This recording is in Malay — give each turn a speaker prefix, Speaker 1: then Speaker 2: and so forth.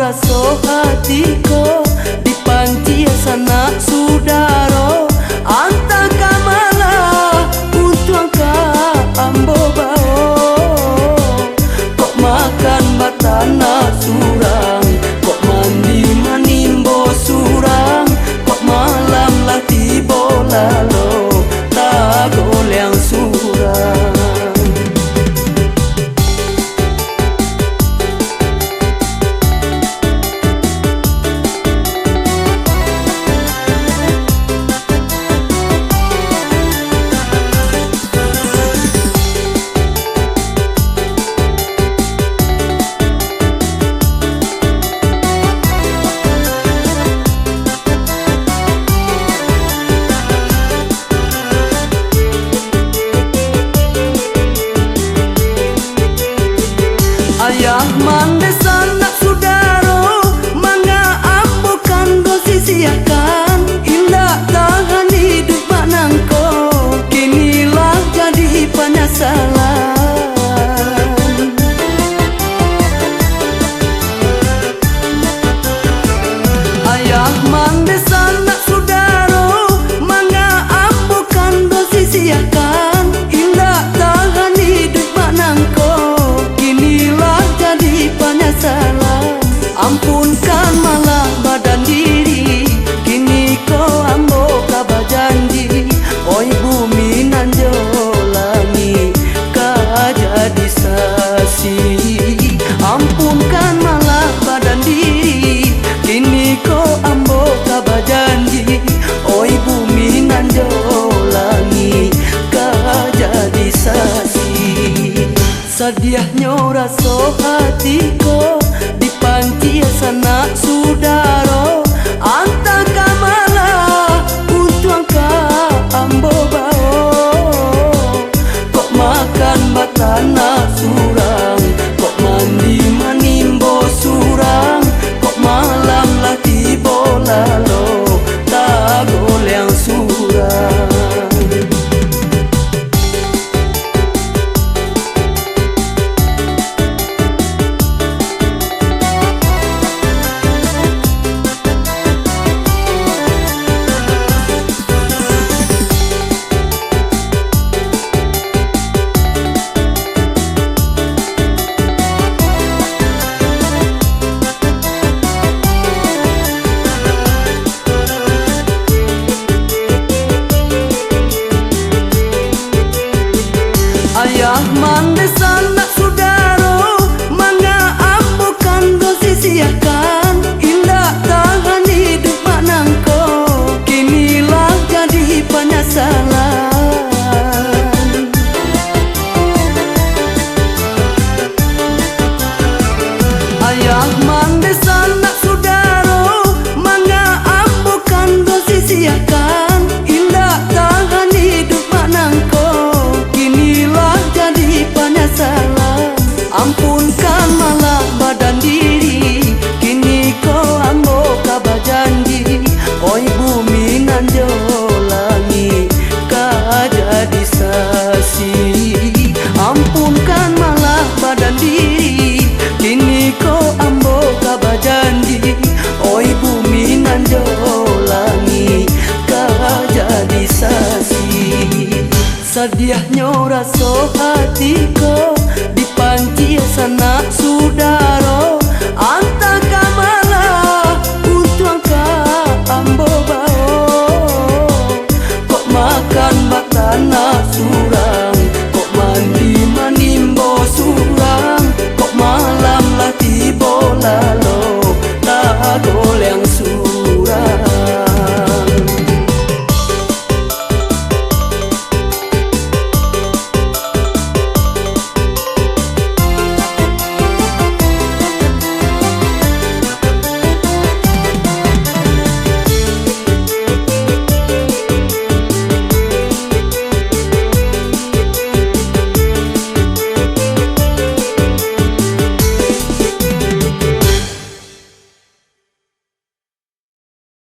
Speaker 1: raso hatiko di panci sanak sudaro anta kamala untuk angka ambo bao kok makan batana surang kok mandi manimbo surang kok malam lah tibo lalo tak goleang surang. Ayah mande sanak sudaro mangga ambo kando sisiakan indah tahan hidup manangko kinilah jadi penyesalan. Ayah mande sanak sudaro mangga ambo kando sisiakan indah tahan hidup manangko penyesalan. Ampunkan malah badan diri kini kau ambo kaba janji oi bumi nan jolani kah jadi sasi. Ampunkan malah badan diri kini kau ambo kaba janji oi bumi nan jolani kah jadi sasi. Sadiahnya raso hatiko di panci sanak sudaro anta kamala untuk angka ambo bao kok makan batana surang kok mandi manimbo surang kok malam lah tibo lalo tak goleang surang. Ayah mande sanak sudaro mangga ambo kando sisiakan indah tahan hidup manangko kinilah jadi penyesalan. Ayah mande sanak sudaro mangga ambo kando sisiakan indah tahan hidup manangko kinilah jadi penyesalan. Ampunkan malah badan diri kini kau ambo kaba janji oi bumi nan jolani kah jadi sasi. Ampunkan malah badan diri kini kau ambo kaba janji oi bumi nan jolani kah jadi sasi. Sadiahnya raso hatiko di panci sana